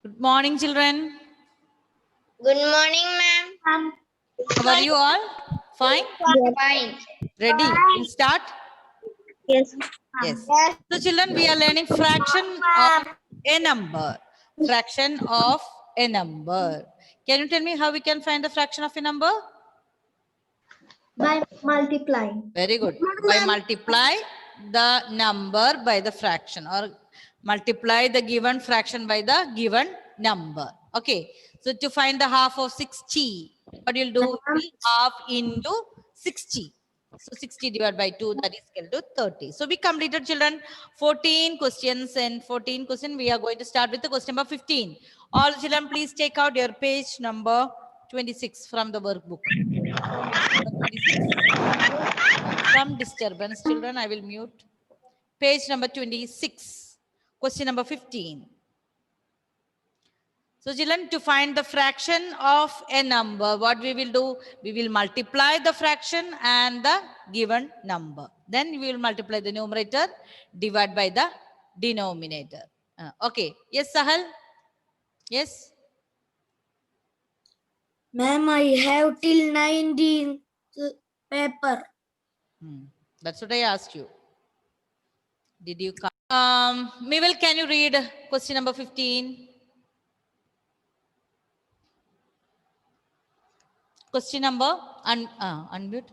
Good morning, children. Good morning, ma'am. How are you all? Fine? Fine. Ready? We'll start? Yes. Yes. Yes. So, children, we are learning fraction of a number. Fraction of a number. Can you tell me how we can find the fraction of a number? By multiplying. Very good. By multiply the number by the fraction, or multiply the given fraction by the given number. Okay. So to find the half of 60, what you'll do? Will half into 60. So 60 divided by 2, that is equal to 30. So we completed, children, 14 questions, and 14 questions. We are going to start with the question number 15. All children, please take out your page number 26 from the workbook. 26. Some disturbance, children. I will mute. Page number 26. Question number 15. So, children, to find the fraction of a number, what we will do? We will multiply the fraction and the given number. Then we will multiply the numerator, divide by the denominator. Okay. Yes, Sahal? Yes? Ma'am, I have till 19 paper. That's what I asked you. Did you come? Mabel, can you read question number 15? Question number, unmute.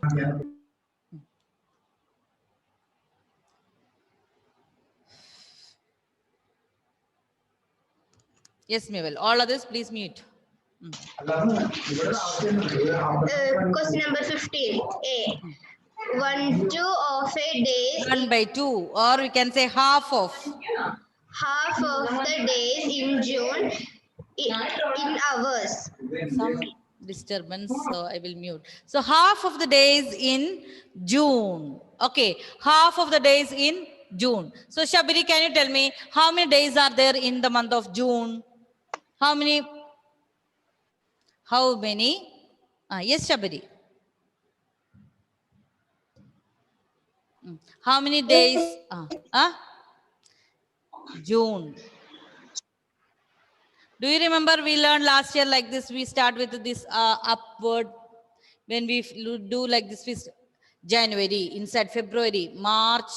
Yes, Mabel. All others, please mute. Question number 15. A. 1/2 of a day. 1 by 2, or we can say half of. Half of the days in June in hours. Some disturbance, so I will mute. So half of the days in June. Okay, half of the days in June. So Shabiri, can you tell me how many days are there in the month of June? How many? How many? Yes, Shabiri. How many days? June. Do you remember we learned last year like this? We start with this upward. When we do like this, we January, inside February, March,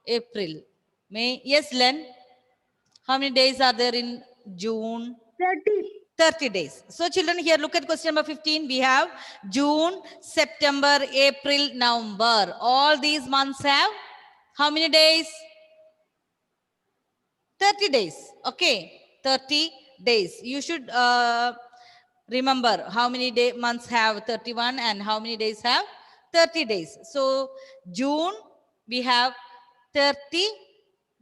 April, May. Yes, Len? How many days are there in June? 30. 30 days. So children, here look at question number 15. We have June, September, April, November. All these months have how many days? 30 days. Okay, 30 days. You should remember how many months have 31 and how many days have 30 days. So June, we have 30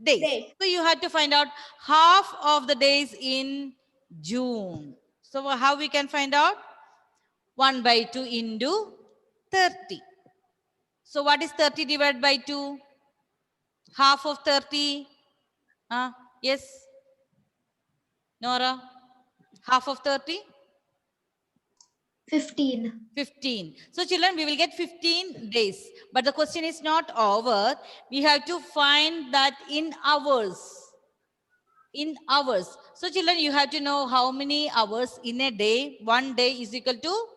days. So you have to find out half of the days in June. So how we can find out? 1 by 2 into 30. So what is 30 divided by 2? Half of 30. Yes. Nora, half of 30? 15. 15. So children, we will get 15 days. But the question is not over. We have to find that in hours. In hours. So children, you have to know how many hours in a day. 1 day is equal to?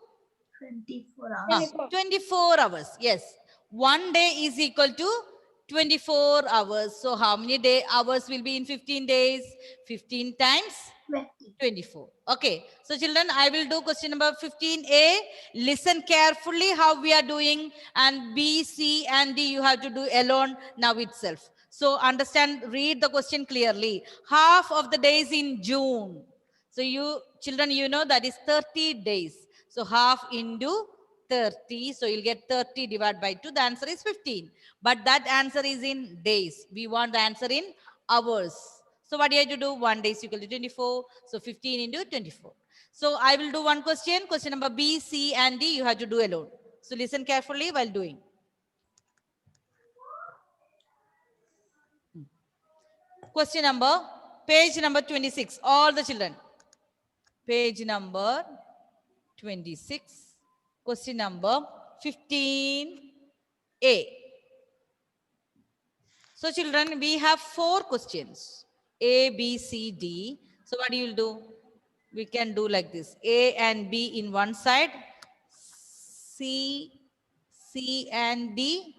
24 hours. 24 hours. Yes. 1 day is equal to 24 hours. So how many hours will be in 15 days? 15 times 24. Okay. So children, I will do question number 15A. Listen carefully how we are doing, and B, C and D you have to do alone now itself. So understand, read the question clearly. Half of the days in June. So you children, you know that is 30 days. So half into 30. So you'll get 30 divided by 2. The answer is 15. But that answer is in days. We want the answer in hours. So what do you have to do? 1 day is equal to 24. So 15 into 24. So I will do one question. Question number B, C and D you have to do alone. So listen carefully while doing. Question number, page number 26. All the children. Page number 26. Question number 15A. So children, we have 4 questions. A, B, C, D. So what you will do? we can do like this. A and B in one side, C and D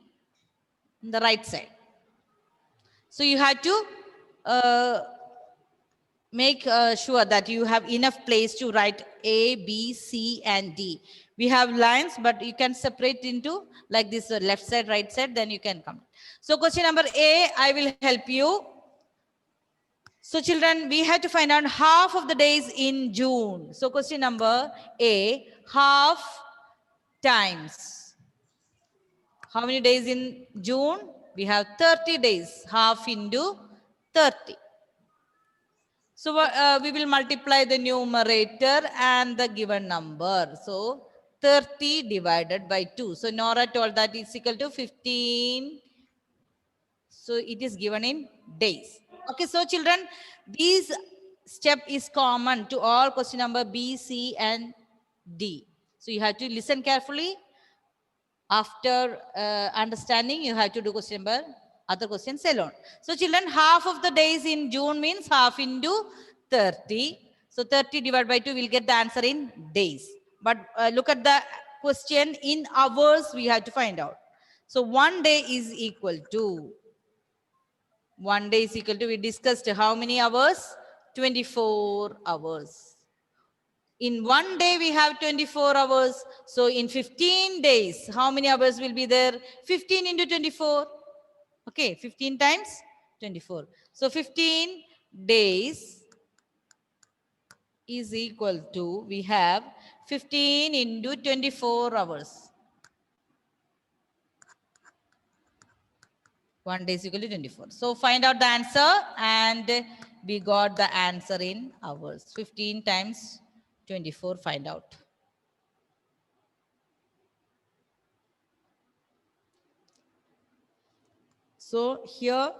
in the right side. So you have to make sure that you have enough place to write A, B, C, and D. We have lines, but you can separate into like this, left side, right side, then you can come. So question number A, I will help you. So children, we have to find out half of the days in June. So question number A, half times. How many days in June? We have 30 days, half into 30. So we will multiply the numerator and the given number. So 30 divided by 2. So Nora told that it's equal to 15. So it is given in days. Okay, so children, this step is common to all question number B, C, and D. So you have to listen carefully. After understanding, you have to do question number, other questions alone. So children, half of the days in June means half into 30. So 30 divided by 2, we'll get the answer in days. But look at the question in hours, we have to find out. So 1 day is equal to, 1 day is equal to, we discussed how many hours? 24 hours. In 1 day, we have 24 hours. So in 15 days, how many hours will be there? 15 into 24. Okay, 15 times 24. So 15 days is equal to, we have 15 into 24 hours. 1 day is equal to 24. So find out the answer, and we got the answer in hours. 15 times 24, find out. So here,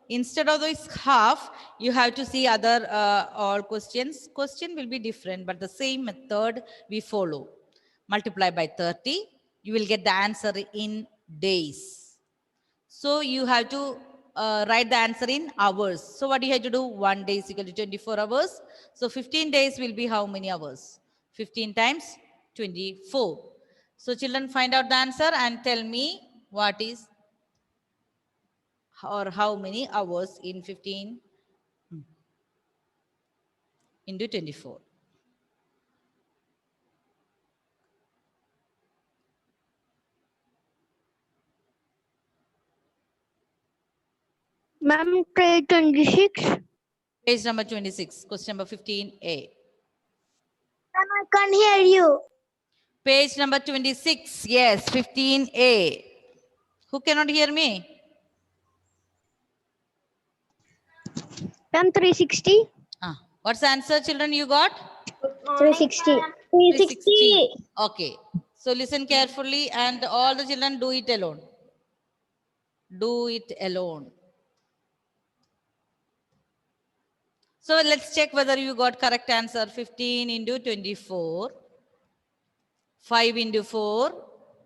instead of this half, you have to see other all questions. Question will be different, but the same method we follow. Multiply by 30, you will get the answer in days. So you have to write the answer in hours. So what do you have to do? 1 day is equal to 24 hours. So 15 days will be how many hours? 15 times 24. So children, find out the answer and tell me what is or how many hours in 15 into 24. Ma'am, page 26. Page number 26, question number 15A. Ma'am, I can't hear you. Page number 26, yes, 15A. Who cannot hear me? Ma'am, 360. What's the answer, children, you got? 360. 360. Okay. So listen carefully, and all the children do it alone. Do it alone. So let's check whether you got correct answer. 15 into 24. 5 into 4,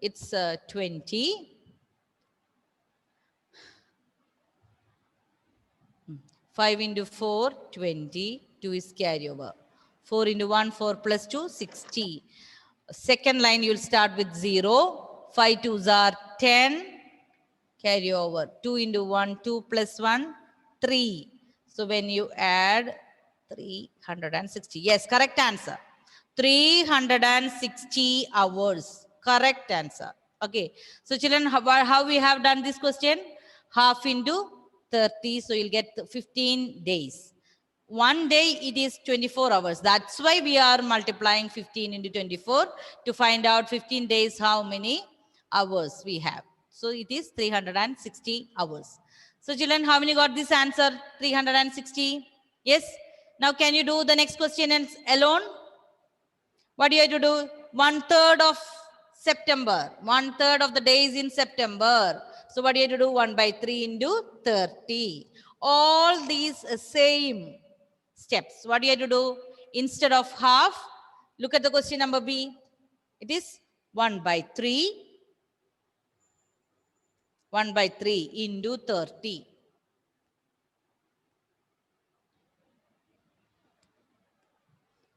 it's 20. 5 into 4, 20. 2 is carryover. 4 into 1, 4 plus 2, 60. Second line, you'll start with 0. 5 2s are 10. Carry over. 2 into 1, 2 plus 1, 3. So when you add 360. Yes, correct answer. 360 hours. Correct answer. Okay. So children, how we have done this question? Half into 30. So you'll get 15 days. 1 day it is 24 hours. That's why we are multiplying 15 into 24 to find out 15 days how many hours we have. So it is 360 hours. So children, how many got this answer? 360. Yes. Now can you do the next question alone? What do you have to do? 1/3 of September. 1/3 of the days in September. So what do you have to do? 1/3 into 30. All these same steps. What do you have to do? Instead of half, look at the question number B. It is 1/3. 1/3 into 30.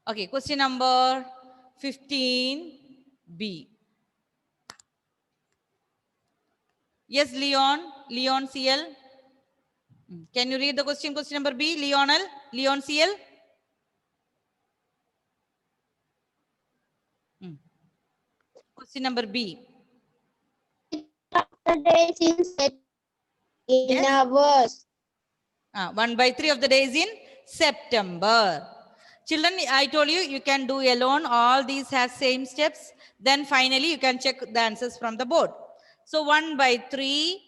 Okay, question number 15B. Yes, Leon CL. Can you read the question? Question number B, Leon CL. Question number B. The days in Yes. hours. 1/3 of the days in September. Children, I told you, you can do alone. All these have same steps. Then finally, you can check the answers from the board. So 1/3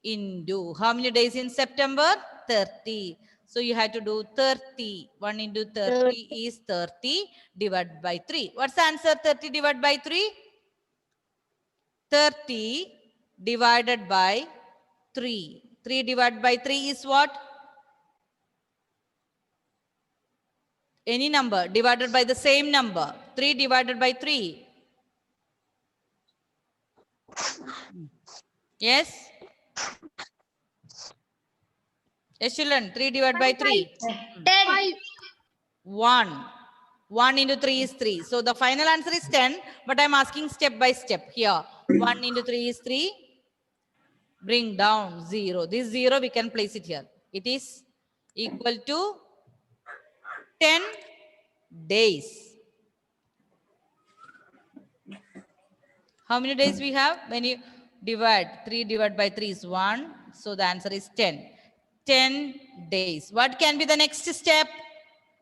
into how many days in September? 30. So you have to do 30. 1 into 30 is 30 divided by 3. What's the answer? 30 divided by 3? 30 divided by 3. 3 divided by 3 is what? Any number divided by the same number. 3 divided by 3. Yes? Yes, children. 3 divided by 3. 10. 1. 1 into 3 is 3. So the final answer is 10. But I'm asking step by step here. 1 into 3 is 3. Bring down 0. This 0 we can place it here. It is equal to 10 days. How many days we have? When you divide, 3 divided by 3 is 1. So the answer is 10. 10 days. What can be the next step?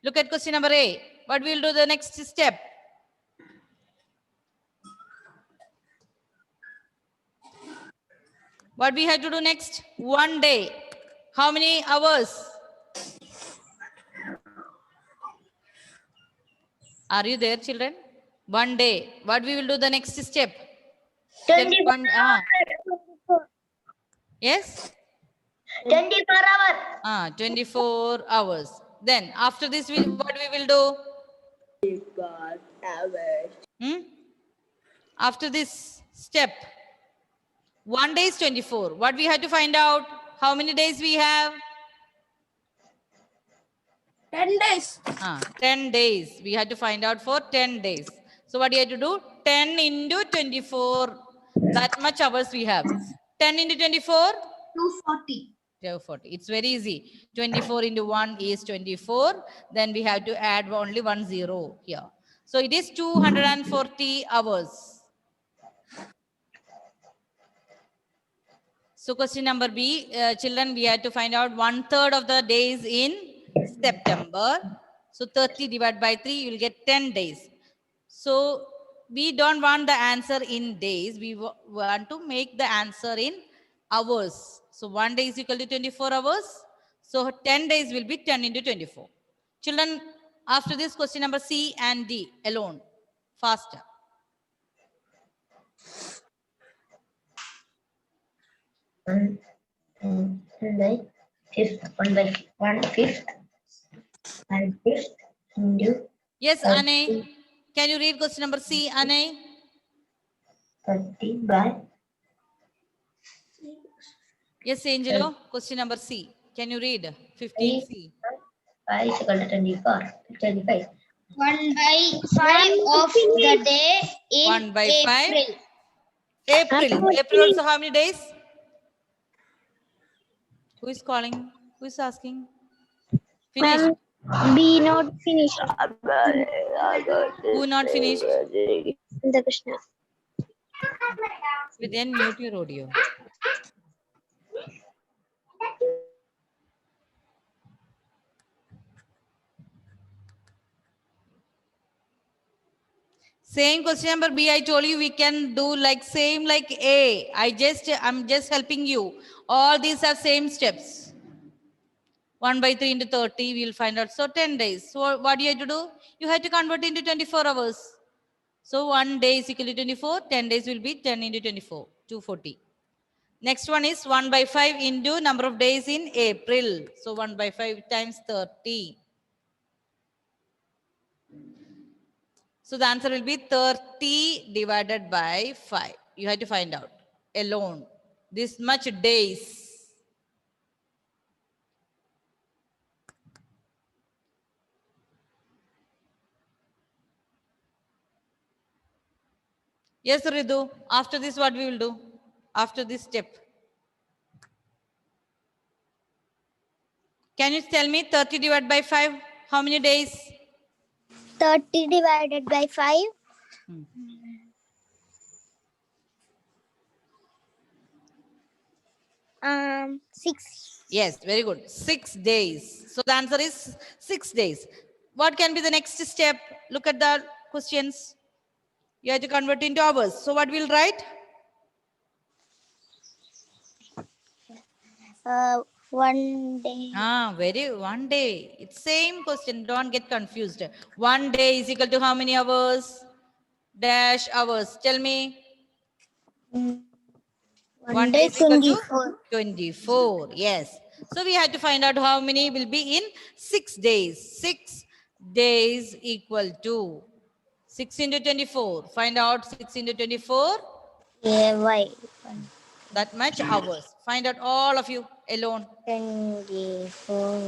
Look at question number A. What will do the next step? What we have to do next? 1 day. How many hours? Are you there, children? 1 day. What we will do the next step? 24 hours. Yes? 24 hours. 24 hours. Then after this, what we will do? After this step, 1 day is 24. What we have to find out? How many days we have? 10 days. 10 days. We had to find out for 10 days. So what do you have to do? 10 into 24. That much hours we have. 10 into 24? 240. 240. It's very easy. 24 into 1 is 24. Then we have to add only 1 0 here. So it is 240 hours. So question number B, children, we had to find out 1/3 of the days in September. So 30 divided by 3, you will get 10 days. So we don't want the answer in days. We want to make the answer in hours. So 1 day is equal to 24 hours. So 10 days will be 10 into 24. Children, after this, question number C and D alone. Faster. One-fifth into Yes, Anne. Can you read question number C, Anne? 30 by Yes, Angelo. Question number C. Can you read 15C? 5 is equal to 24. 25. 1/5 of the day in 1/5. April. April. April also how many days? Who is calling? Who is asking? Finish. B not finished. Who not finished? The Krishna. Then mute your audio. Same question number B, I told you we can do like same like A. I'm just helping you. All these are same steps. 1/3 into 30, we'll find out. So 10 days. So what do you have to do? You have to convert into 24 hours. So 1 day is equal to 24. 10 days will be 10 into 24, 240. Next one is 1/5 into number of days in April. So 1/5 times 30. So the answer will be 30 divided by 5. You have to find out alone. This much days. Yes, Ridu. After this, what we will do? After this step. Can you tell me 30 divided by 5? How many days? 30 divided by 5. 6. Yes, very good. 6 days. So the answer is 6 days. What can be the next step? Look at the questions. You have to convert into hours. So what we'll write? 1 day. Very 1 day. It's same question. Don't get confused. 1 day is equal to how many hours? Dash hours. Tell me. 1 day day is equal to 24. 24. Yes. So we have to find out how many will be in 6 days. 6 days equal to 6 into 24. Find out 6 into 24. Yeah, why? That much hours. Find out all of you alone. 24.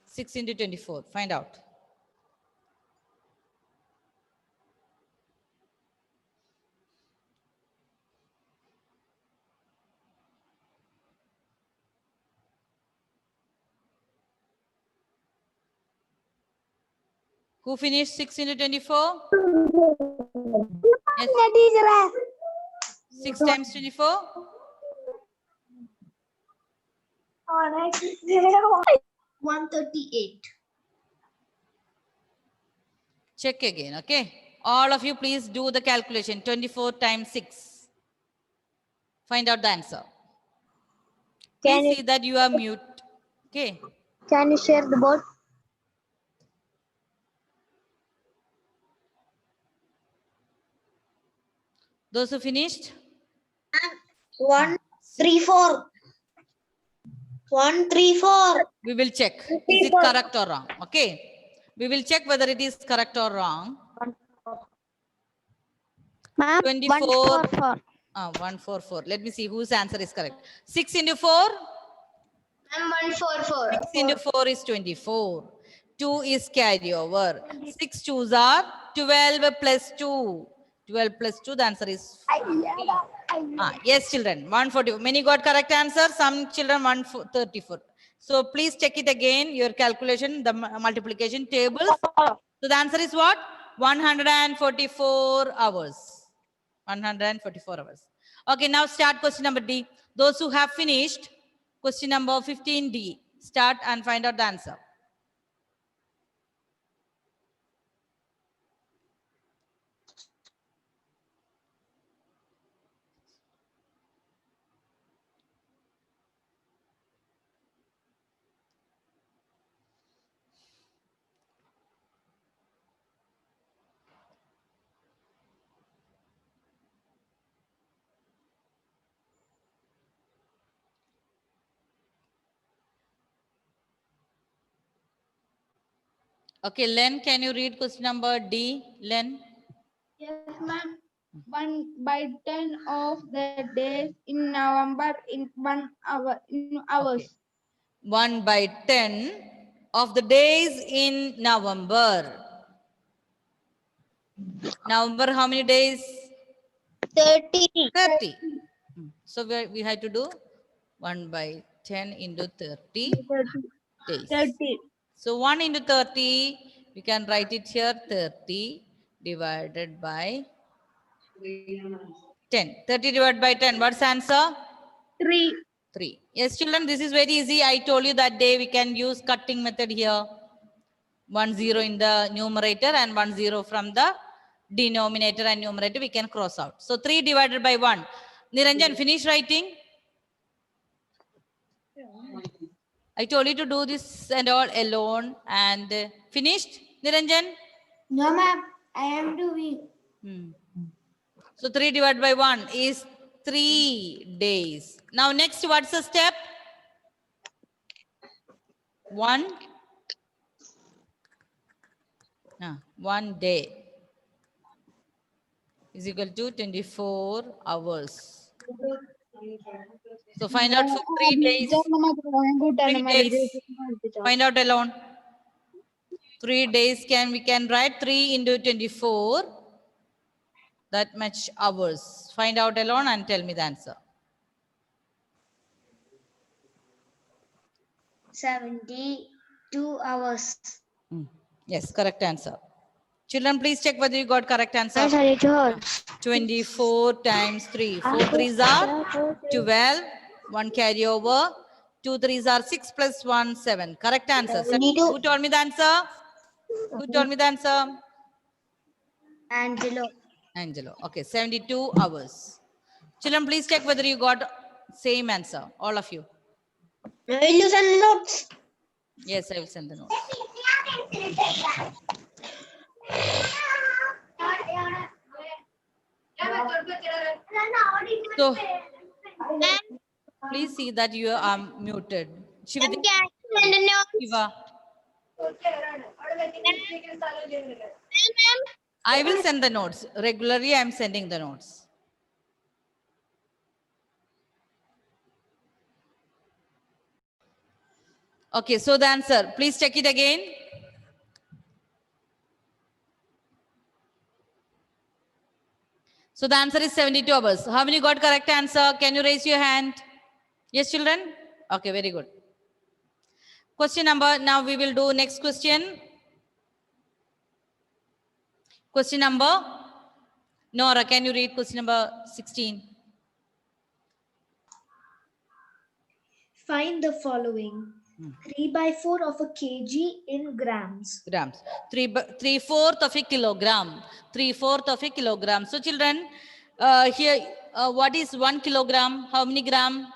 6 into 24. Find out. Who finished 6 into 24? Yes. 6 times 24? 138. Check again, okay? All of you please do the calculation. 24 times 6. Find out the answer. Please see that you are mute. Okay. Can you share the board? Those who finished? 134. 134. We will check. Is it correct or wrong? Okay. We will check whether it is correct or wrong. Ma'am, 24. 144. 144. Let me see whose answer is correct. 6 into 4? I'm 144. 6 into 4 is 24. 2 is carryover. 6 twos are 12 plus 2. 12 plus 2, the answer is yes, children. 144. Many got correct answer. Some children 134. So please check it again. Your calculation, the multiplication tables. So the answer is what? 144 hours. 144 hours. Okay, now start question number D. Those who have finished, question number 15D. Start and find out the answer. Okay, Len, can you read question number D? Len? Yes, ma'am. 1/10 of the days in November in 1 hour in hours. Okay. 1/10 of the days in November. November, how many days? 30. 30. So we had to do 1/10 into 30 days. 30. So 1 into 30, we can write it here 30 divided by 10. 30 divided by 10. What's the answer? 3. 3. Yes, children, this is very easy. I told you that day we can use cutting method here. 1 0 in the numerator and 1 0 from the denominator and numerator we can cross out. So 3 divided by 1. Niranjan, finish writing. I told you to do this and all alone and finished, Niranjan? No, ma'am. I am doing. So 3 divided by 1 is 3 days. Now next, what's the step? 1 day is equal to 24 hours. So find out for 3 days. 3 days. Find out alone. 3 days we can write 3 into 24. That much hours. Find out alone and tell me the answer. 72 hours. Yes, correct answer. Children, please check whether you got correct answer. Yes, sir, it was. 24 times 3. 4 3s are 12. 1 carry over. 2 3s are 6 plus 1, 7. Correct answer. 72. Who told me the answer? Who told me the answer? Angelo. Angelo. Okay, 72 hours. Children, please check whether you got same answer. All of you. Will you send notes? Yes, I will send the notes. So, please see that you are muted. Shivati, Shiva. I will send the notes. Regularly, I am sending the notes. Okay, so the answer, please check it again. So the answer is 72 hours. How many got correct answer? Can you raise your hand? Yes, children? Okay, very good. Question number, now we will do next question. Question number, Nora, can you read question number 16? Find the following. 3/4 of a kg in grams. Grams. 3/4 of a kilogram. 3/4 of a kilogram. So children, here, what is 1 kilogram? How many gram?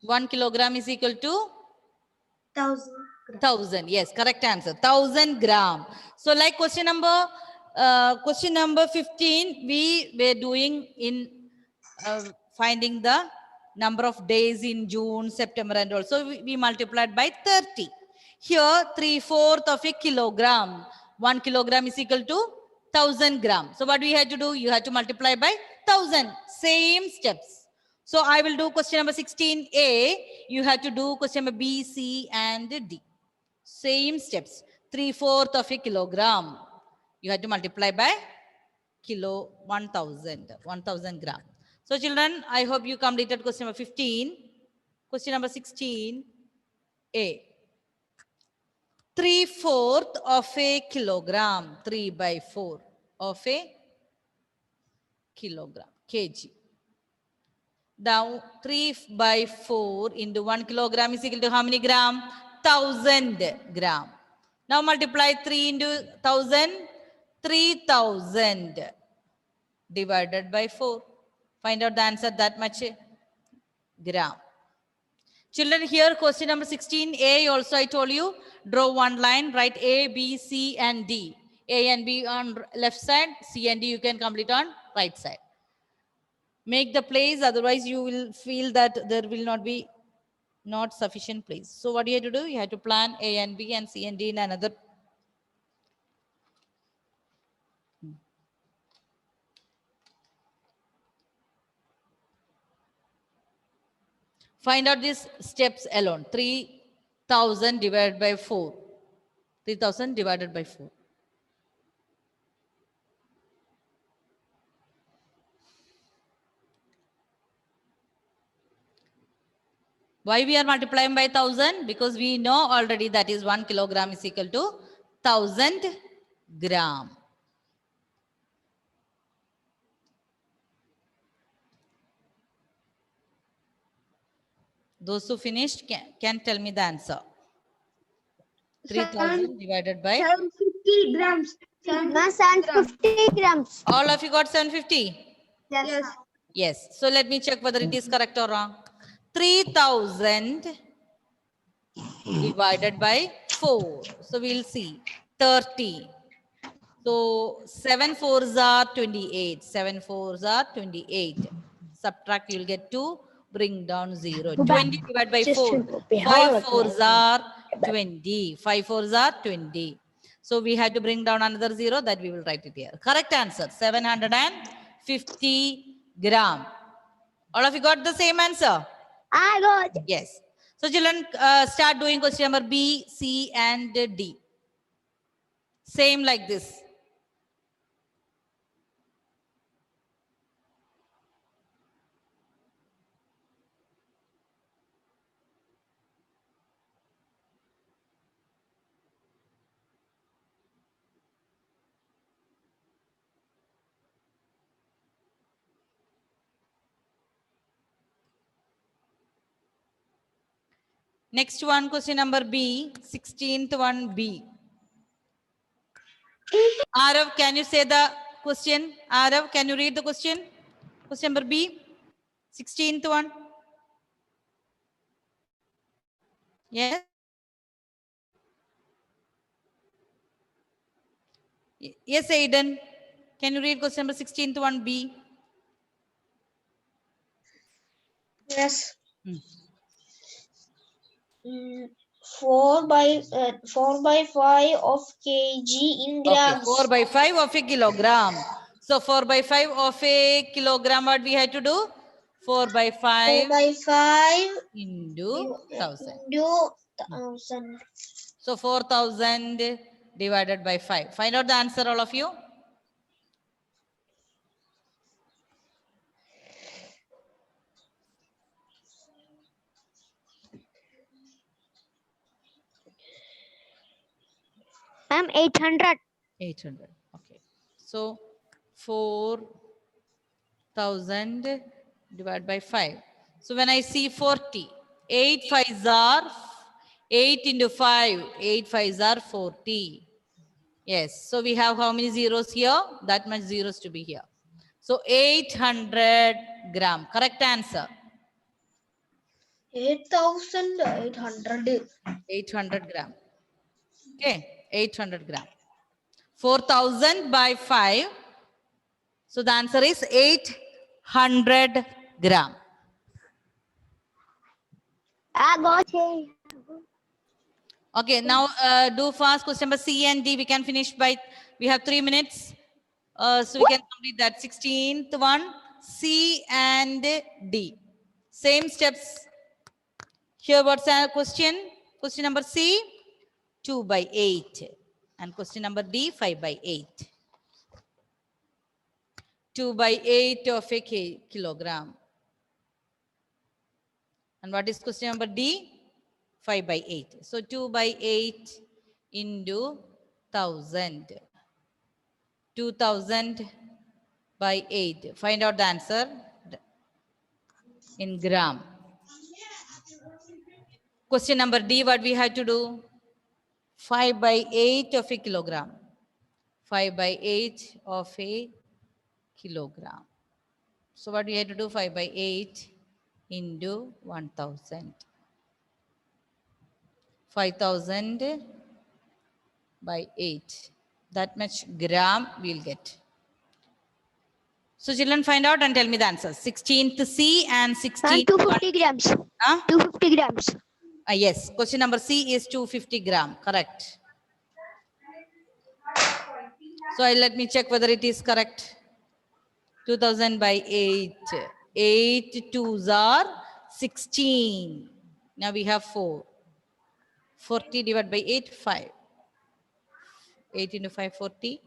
1 kilogram is equal to 1,000 grams. 1000. Yes, correct answer. 1000 gram. So like question number 15, we were doing in finding the number of days in June, September, and also we multiplied by 30. Here, 3/4 of a kilogram. 1 kilogram is equal to 1000 gram. So what we had to do? You had to multiply by 1000. Same steps. So I will do question number 16A. You have to do question number B, C, and D. Same steps. 3/4 of a kilogram. You have to multiply by 1000 gram. So children, I hope you completed question number 15. Question number 16A. 3/4 of a kilogram. 3/4 of a kilogram. Kg. Now 3/4 into 1 kilogram is equal to how many gram? 1000 gram. Now multiply 3 into 1000. 3000 divided by 4. Find out the answer, that much gram. Children, here question number 16A also I told you, draw one line, write A, B, C and D. A and B on left side, C and D you can complete on right side. Make the place, otherwise you will feel that there will not be not sufficient place. So what you have to do? You have to plan A and B and C and D in another. Find out these steps alone. 3000 divided by 4. 3000 divided by 4. Why we are multiplying by 1000? Because we know already that is 1 kilogram is equal to 1000 gram. Those who finished can tell me the answer. 3000 divided by 750 grams. 750 grams. all of you got 750? Yes. Yes. So let me check whether it is correct or wrong. 3000 divided by 4. So we'll see. 30. So 7 4s are 28. 7 4s are 28. Subtract, you'll get 2. Bring down 0. 20 divided by 4. 5 4s are 20. 5 4s are 20. So we had to bring down another 0. That we will write it here. Correct answer. 750 gram. All of you got the same answer? I got. Yes. So children, start doing question number B, C and D. Same like this. Next one, question number B, 16th one B. Arav, can you say the question? Arav, can you read the question? Question number B, 16th one. Yes. Yes, Aiden. Can you read question number 16th one B? Yes. Hmm. 4 by 5 of kg in Okay, grams. 4 by 5 of a kilogram. So 4 by 5 of a kilogram, what we have to do? 4 by 4 5 by 5 into 1000. into 1000. So 4000 divided by 5. Find out the answer, all of you. Ma'am, 800. 800. Okay. So 4000 divided by 5. So when I see 40, 8 5s are 8 into 5. 8 5s are 40. Yes. So we have how many zeros here? That much zeros to be here. So 800 gram. Correct answer. 8,800. 800 gram. Okay. 800 gram. 4000 by 5. So the answer is 800 gram. I got it. Okay, now do fast. Question number C and D. We can finish by, we have 3 minutes. So we can complete that. 16th one, C and D. Same steps. Here what's our question? Question number C, 2 by 8. And question number D, 5 by 8. 2 by 8 of a kilogram. And what is question number D? 5 by 8. So 2 by 8 into 1000. 2000 by 8. Find out the answer in gram. Question number D, what we had to do? 5 by 8 of a kilogram. 5 by 8 of a kilogram. So what we had to do? 5 by 8 into 1000. 5000 by 8. That much gram we'll get. So children, find out and tell me the answer. 16th C and 16th. 250 grams. Huh? 250 grams. Yes, question number C is 250 gram. Correct. So let me check whether it is correct. 2000 by 8. 8 2s are 16. Now we have 4. 40 divided by 8, 5. 8 into 5, 40.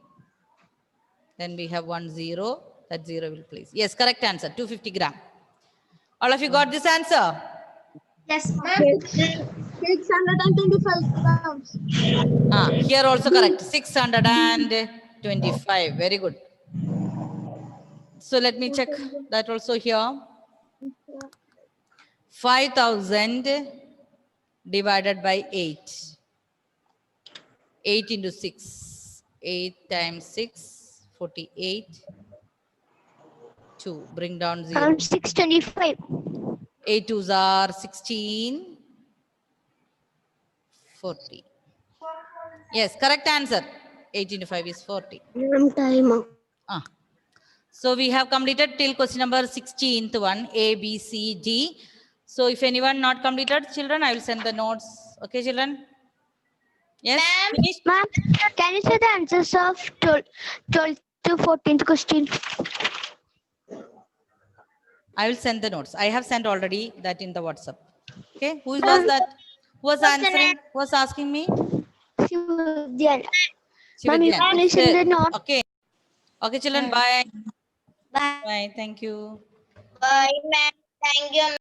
Then we have 1 0. That 0 will place. Yes, correct answer. 250 gram. All of you got this answer? Yes, ma'am. 625 grams. Here also correct. 625. Very good. So let me check that also here. 5000 divided by 8. 8 into 6. 8 times 6, 48. 2. Bring down 0. 625. 8 2s are 16. 40. Yes, correct answer. 8 into 5 is 40. Time. So we have completed till question number 16th one, A, B, C, D. So if anyone not completed, children, I will send the notes. Okay, children? Yes? Finished? Ma'am, can you say the answers of 12th to 14th question? I will send the notes. I have sent already that in the WhatsApp. Okay, who was that? Who was answering? Who was asking me? Ma'am, you Shivadyan. can send the notes. Okay. Okay, children, bye. Bye. Bye. Thank you. Bye, ma'am. Thank you.